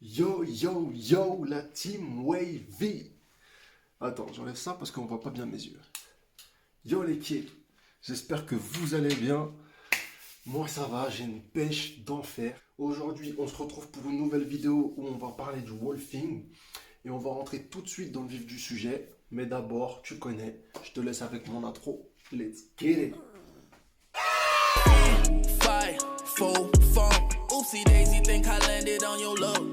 Yo, yo, yo, la team Wavy. Attends, j'enlève ça parce qu'on voit pas bien mes yeux. Yo les kids, j'espère que vous allez bien. Moi ça va, j'ai une pêche d'enfer. Aujourd'hui, on se retrouve pour une nouvelle vidéo où on va parler du wolfing. Et on va rentrer tout de suite dans le vif du sujet. Mais d'abord, tu connais, je te laisse avec mon intro. Let's get it. 5, 4, 4. Oopsie daisy, think I landed on your love.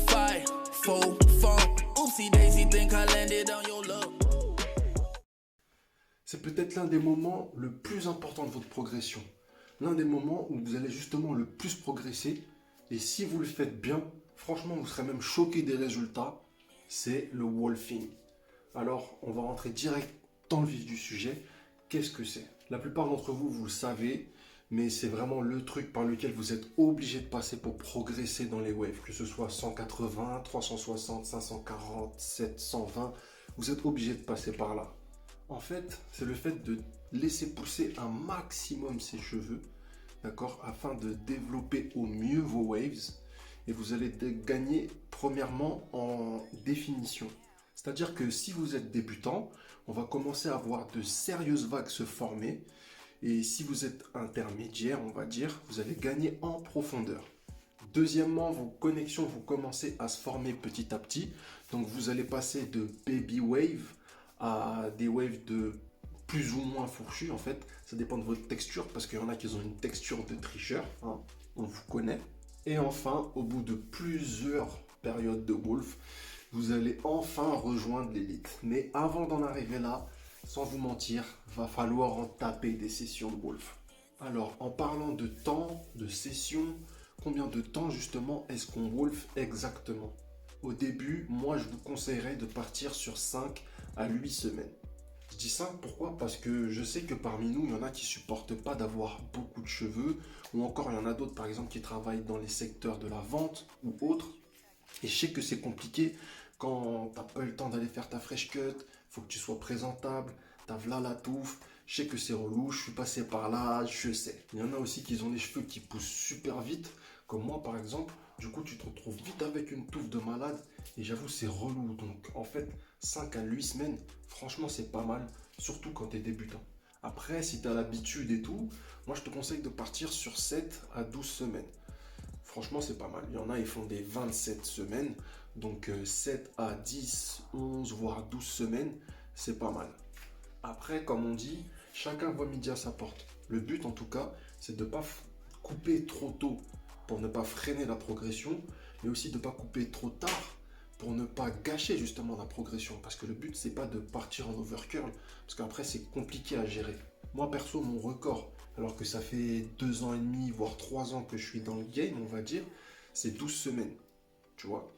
5, 4, 4. Oopsie daisy, think I landed on your love. C'est peut-être l'un des moments le plus importants de votre progression. L'un des moments où vous allez justement le plus progresser. Et si vous le faites bien, franchement, vous serez même choqué des résultats. C'est le wolfing. Alors, on va rentrer direct dans le vif du sujet. Qu'est-ce que c'est? La plupart d'entre vous, vous le savez, mais c'est vraiment le truc par lequel vous êtes obligé de passer pour progresser dans les waves. Que ce soit 180, 360, 540, 720, vous êtes obligé de passer par là. En fait, c'est le fait de laisser pousser un maximum ses cheveux, d'accord, afin de développer au mieux vos waves. Et vous allez gagner premièrement en définition. C'est-à-dire que si vous êtes débutant, on va commencer à voir de sérieuses vagues se former. Et si vous êtes intermédiaire, on va dire, vous allez gagner en profondeur. Deuxièmement, vos connexions vont commencer à se former petit à petit. Donc vous allez passer de baby wave à des waves de plus ou moins fourchus en fait. Ça dépend de votre texture parce qu'il y en a qui ont une texture de tricheur, hein, on vous connaît. Et enfin, au bout de plusieurs périodes de wolf, vous allez enfin rejoindre l'élite. Mais avant d'en arriver là, sans vous mentir, va falloir en taper des sessions de wolf. Alors, en parlant de temps, de sessions, combien de temps justement est-ce qu'on wolf exactement? Au début, moi je vous conseillerais de partir sur 5 à 8 semaines. Je dis ça pourquoi? Parce que je sais que parmi nous, il y en a qui supportent pas d'avoir beaucoup de cheveux, ou encore il y en a d'autres par exemple qui travaillent dans les secteurs de la vente ou autres. Et je sais que c'est compliqué quand t'as pas eu le temps d'aller faire ta fresh cut, faut que tu sois présentable, t'as v'là la touffe. Je sais que c'est relou, je suis passé par là, je sais. Il y en a aussi qui ont les cheveux qui poussent super vite, comme moi par exemple. Du coup, tu te retrouves vite avec une touffe de malade. Et j'avoue, c'est relou. Donc, en fait, 5 à 8 semaines, franchement, c'est pas mal. Surtout quand tu es débutant. Après, si tu as l'habitude et tout, moi, je te conseille de partir sur 7 à 12 semaines. Franchement, c'est pas mal. Il y en a, ils font des 27 semaines. Donc, 7 à 10, 11, voire 12 semaines, c'est pas mal. Après, comme on dit, chacun voit midi à sa porte. Le but, en tout cas, c'est de ne pas couper trop tôt pour ne pas freiner la progression, mais aussi de ne pas couper trop tard pour ne pas gâcher justement la progression. Parce que le but, c'est pas de partir en overcurl, parce qu'après, c'est compliqué à gérer. Moi, perso, mon record, alors que ça fait 2 ans et demi, voire 3 ans que je suis dans le game, on va dire, c'est 12 semaines. Tu vois?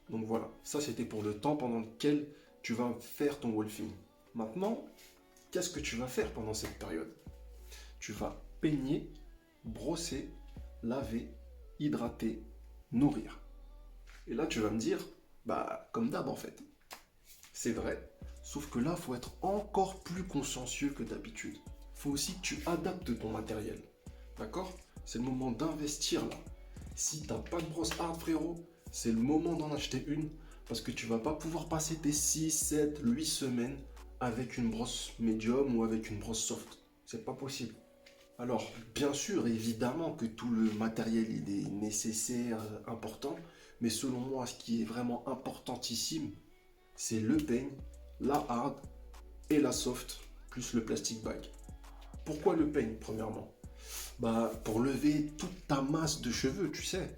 Donc voilà, ça c'était pour le temps pendant lequel tu vas faire ton wolfing. Maintenant, qu'est-ce que tu vas faire pendant cette période? Tu vas peigner, brosser, laver, hydrater, nourrir. Et là, tu vas me dire, bah, comme d'hab en fait. C'est vrai, sauf que là, il faut être encore plus consciencieux que d'habitude. Il faut aussi que tu adaptes ton matériel. D'accord? C'est le moment d'investir là. Si tu n'as pas de brosse hard, frérot, c'est le moment d'en acheter une parce que tu vas pas pouvoir passer tes 6, 7, 8 semaines avec une brosse médium ou avec une brosse soft. C'est pas possible. Alors, bien sûr, évidemment que tout le matériel il est nécessaire, important, mais selon moi, ce qui est vraiment importantissime, c'est le peigne, la hard et la soft, plus le plastic bag. Pourquoi le peigne, premièrement? Bah, pour lever toute ta masse de cheveux, tu sais.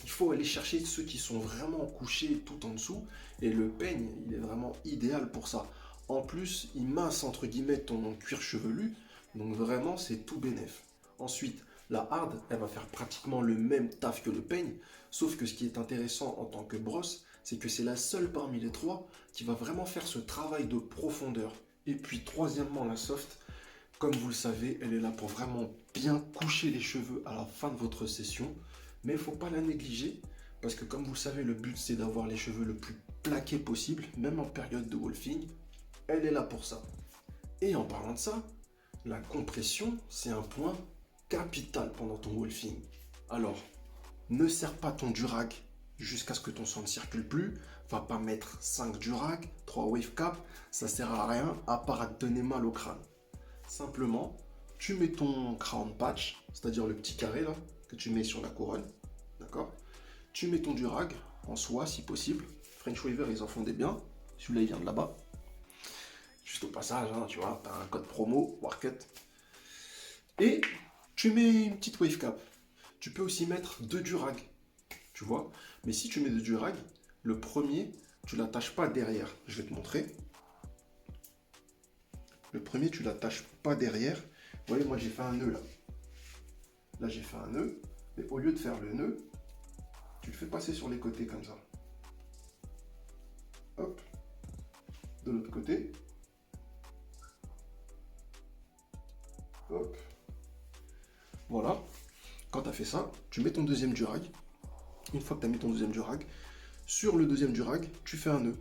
Il faut aller chercher ceux qui sont vraiment couchés tout en dessous, et le peigne, il est vraiment idéal pour ça. En plus, il masse entre guillemets ton cuir chevelu, donc vraiment c'est tout bénef. Ensuite, la hard, elle va faire pratiquement le même taf que le peigne, sauf que ce qui est intéressant en tant que brosse, c'est que c'est la seule parmi les trois qui va vraiment faire ce travail de profondeur. Et puis troisièmement, la soft, comme vous le savez, elle est là pour vraiment bien coucher les cheveux à la fin de votre session, mais il ne faut pas la négliger, parce que comme vous le savez, le but c'est d'avoir les cheveux le plus plaqués possible, même en période de wolfing. Elle est là pour ça. Et en parlant de ça, la compression, c'est un point capital pendant ton wolfing. Alors, Ne serre pas ton durag jusqu'à ce que ton sang ne circule plus. Va pas mettre 5 durag, 3 wave cap, ça sert à rien à part à te donner mal au crâne. Simplement, tu mets ton crown patch, c'est-à-dire le petit carré là, que tu mets sur la couronne, d'accord? Tu mets ton durag en soie si possible. French Waver, ils en font des biens. Celui-là, il vient de là-bas. Juste au passage, hein, tu vois, tu as un code promo, Warcut. Et tu mets une petite wave cap. Tu peux aussi mettre 2 durag, tu vois. Mais si tu mets 2 durag, le premier, tu l'attaches pas derrière. Je vais te montrer. Le premier, tu l'attaches pas derrière. Vous voyez, moi, j'ai fait un nœud là. Là, j'ai fait un nœud. Mais au lieu de faire le nœud, tu le fais passer sur les côtés comme ça. Hop. De l'autre côté. Hop. Voilà. Quand tu as fait ça, tu mets ton deuxième durag. Une fois que tu as mis ton deuxième durag, sur le deuxième durag, tu fais un nœud.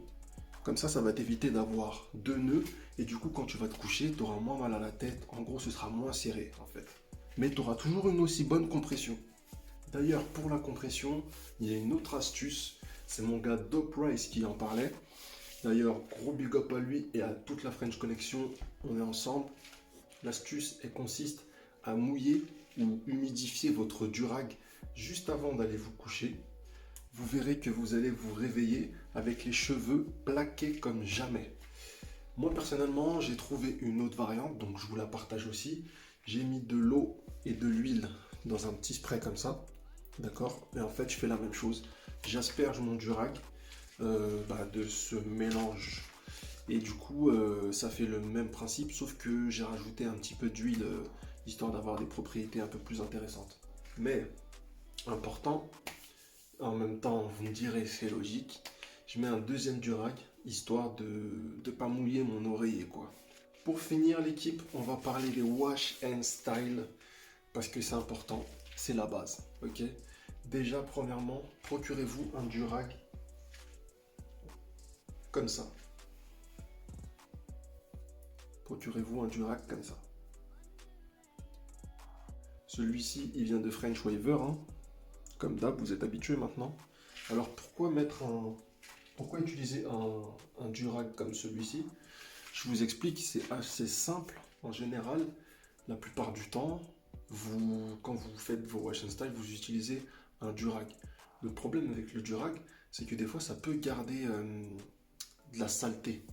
Comme ça va t'éviter d'avoir 2 nœuds. Et du coup, quand tu vas te coucher, tu auras moins mal à la tête. En gros, ce sera moins serré, en fait. Mais tu auras toujours une aussi bonne compression. D'ailleurs, pour la compression, il y a une autre astuce. C'est mon gars Dope Rice qui en parlait. D'ailleurs, gros big up à lui et à toute la French Connection. On est ensemble. L'astuce, elle consiste à mouiller ou humidifier votre durag juste avant d'aller vous coucher. Vous verrez que vous allez vous réveiller avec les cheveux plaqués comme jamais. Moi, personnellement, j'ai trouvé une autre variante, donc je vous la partage aussi. J'ai mis de l'eau et de l'huile dans un petit spray comme ça. D'accord? Et en fait, je fais la même chose. J'asperge mon durag de ce mélange. Et du coup, ça fait le même principe, sauf que j'ai rajouté un petit peu d'huile, histoire d'avoir des propriétés un peu plus intéressantes. Mais, important, en même temps, vous me direz, c'est logique, je mets un deuxième durag, histoire de ne pas mouiller mon oreiller, quoi. Pour finir l'équipe, on va parler des wash and style, parce que c'est important, c'est la base, ok? Déjà, premièrement, procurez-vous un durag comme ça. Procurez-vous un durag comme ça. Celui-ci, il vient de French Waver, hein. Comme d'hab, vous êtes habitués maintenant. Alors pourquoi utiliser un durag comme celui-ci? Je vous explique, c'est assez simple. En général, la plupart du temps, quand vous faites vos wash and style, vous utilisez un durag. Le problème avec le durag, c'est que des fois, ça peut garder de la saleté.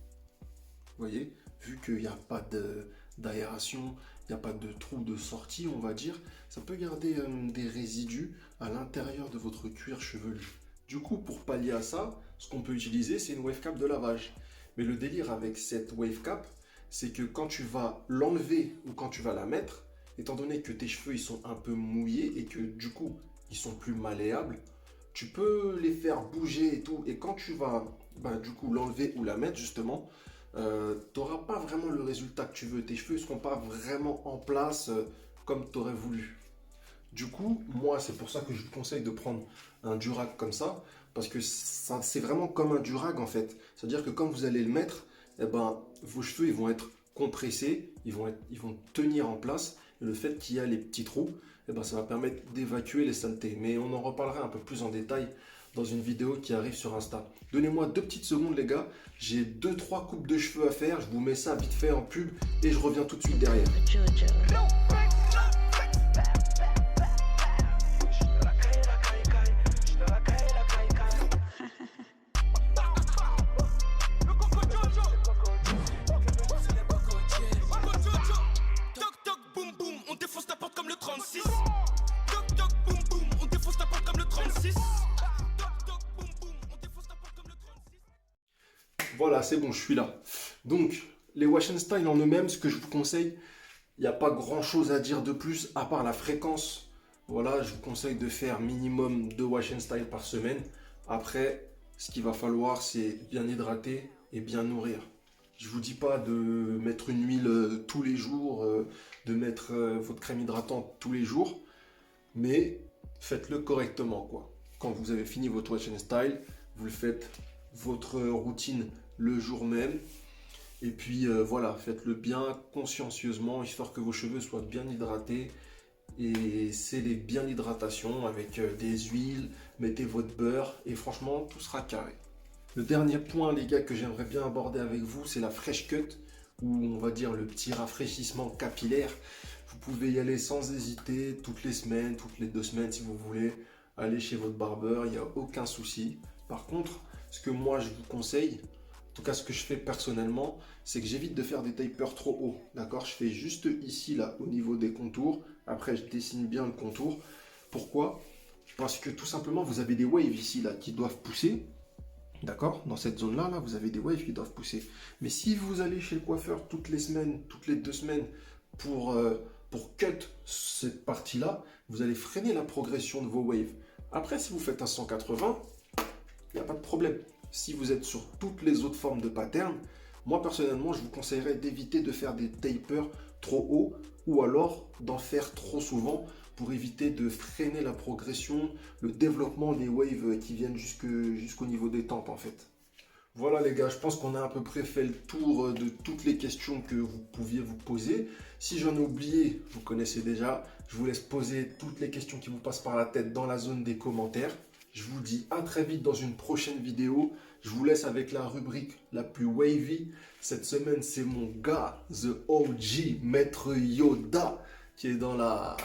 Vous voyez, vu qu'il n'y a pas d'aération, il n'y a pas de trou de sortie, on va dire, ça peut garder des résidus à l'intérieur de votre cuir chevelu. Du coup, pour pallier à ça, ce qu'on peut utiliser, c'est une wave cap de lavage. Mais le délire avec cette wave cap, c'est que quand tu vas l'enlever ou quand tu vas la mettre, étant donné que tes cheveux ils sont un peu mouillés et que du coup, ils sont plus malléables, tu peux les faire bouger et tout. Et quand tu vas du coup l'enlever ou la mettre justement, tu n'auras pas vraiment le résultat que tu veux. Tes cheveux ne seront pas vraiment en place comme tu aurais voulu. Du coup, moi, c'est pour ça que je vous conseille de prendre un durag comme ça, parce que c'est vraiment comme un durag en fait. C'est-à-dire que quand vous allez le mettre, vos cheveux ils vont être compressés, ils vont tenir en place. Et le fait qu'il y a les petits trous, ça va permettre d'évacuer les saletés. Mais on en reparlera un peu plus en détail dans une vidéo qui arrive sur Insta. Donnez-moi 2 petites secondes les gars, j'ai 2-3 coupes de cheveux à faire, je vous mets ça vite fait en pub et je reviens tout de suite derrière. Voilà, c'est bon, je suis là. Donc, les wash and style en eux-mêmes, ce que je vous conseille, il n'y a pas grand-chose à dire de plus, à part la fréquence. Voilà, je vous conseille de faire minimum 2 wash and style par semaine. Après, ce qu'il va falloir, c'est bien hydrater et bien nourrir. Je ne vous dis pas de mettre une huile tous les jours, de mettre votre crème hydratante tous les jours, mais faites-le correctement, quoi. Quand vous avez fini votre wash and style, vous le faites votre routine le jour même. Et puis voilà, faites-le bien consciencieusement, histoire que vos cheveux soient bien hydratés Et c'est bien l'hydratation avec des huiles, mettez votre beurre et franchement tout sera carré. Le dernier point les gars que j'aimerais bien aborder avec vous, c'est la fresh cut, ou on va dire le petit rafraîchissement capillaire. Vous pouvez y aller sans hésiter toutes les semaines, toutes les 2 semaines si vous voulez. Aller chez votre barbeur, il n'y a aucun souci. Par contre, ce que moi je vous conseille, en tout cas ce que je fais personnellement, c'est que j'évite de faire des tapers trop hauts. D'accord? Je fais juste ici, là, au niveau des contours. Après, je dessine bien le contour. Pourquoi? Parce que tout simplement, vous avez des waves ici, là, qui doivent pousser. D'accord? Dans cette zone-là, là, vous avez des waves qui doivent pousser. Mais si vous allez chez le coiffeur toutes les semaines, toutes les 2 semaines, pour cut cette partie-là, vous allez freiner la progression de vos waves. Après, si vous faites un 180, il n'y a pas de problème. Si vous êtes sur toutes les autres formes de pattern, moi personnellement, je vous conseillerais d'éviter de faire des tapers trop hauts ou alors d'en faire trop souvent pour éviter de freiner la progression, le développement des waves qui viennent jusqu'au niveau des tempes en fait. Voilà les gars, je pense qu'on a à peu près fait le tour de toutes les questions que vous pouviez vous poser. Si j'en ai oublié, vous connaissez déjà, je vous laisse poser toutes les questions qui vous passent par la tête dans la zone des commentaires. Je vous dis à très vite dans une prochaine vidéo. Je vous laisse avec la rubrique la plus wavy. Cette semaine, c'est mon gars, The OG, Maître Yoda, qui est dans la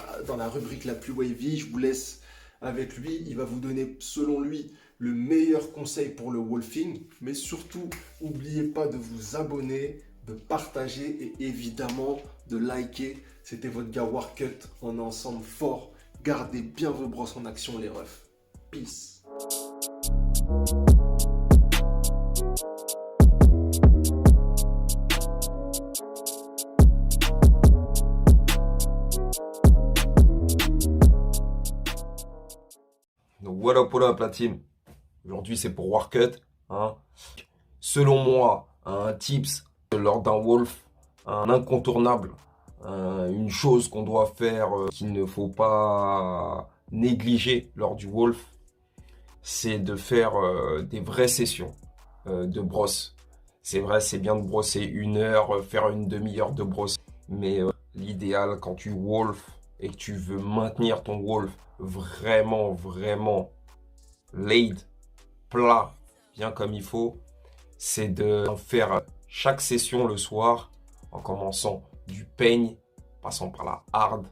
rubrique la plus wavy. Je vous laisse avec lui. Il va vous donner, selon lui, le meilleur conseil pour le wolfing. Mais surtout, n'oubliez pas de vous abonner, de partager et évidemment de liker. C'était votre gars Warcut. On est ensemble fort. Gardez bien vos brosses en action, les refs. Peace. Donc what up la team. Aujourd'hui c'est pour Warcut. Hein. Selon moi, un tips lors d'un wolf, un incontournable, une chose qu'on doit faire qu'il ne faut pas négliger lors du wolf, c'est de faire des vraies sessions de brosse. C'est vrai, c'est bien de brosser 1 heure, faire une demi-heure de brosse. Mais l'idéal quand tu wolf et que tu veux maintenir ton wolf vraiment laid, plat, bien comme il faut, c'est de faire chaque session le soir en commençant du peigne, passant par la hard,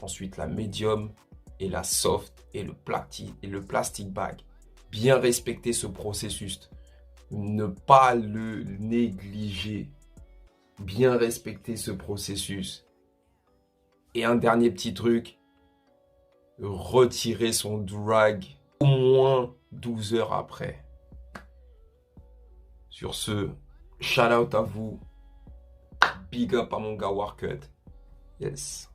ensuite la medium et la soft et le plastic bag. Bien respecter ce processus, ne pas le négliger, bien respecter ce processus. Et un dernier petit truc, retirer son drag au moins 12 heures après. Sur ce, shout out à vous, big up à mon gars Warcut. Yes.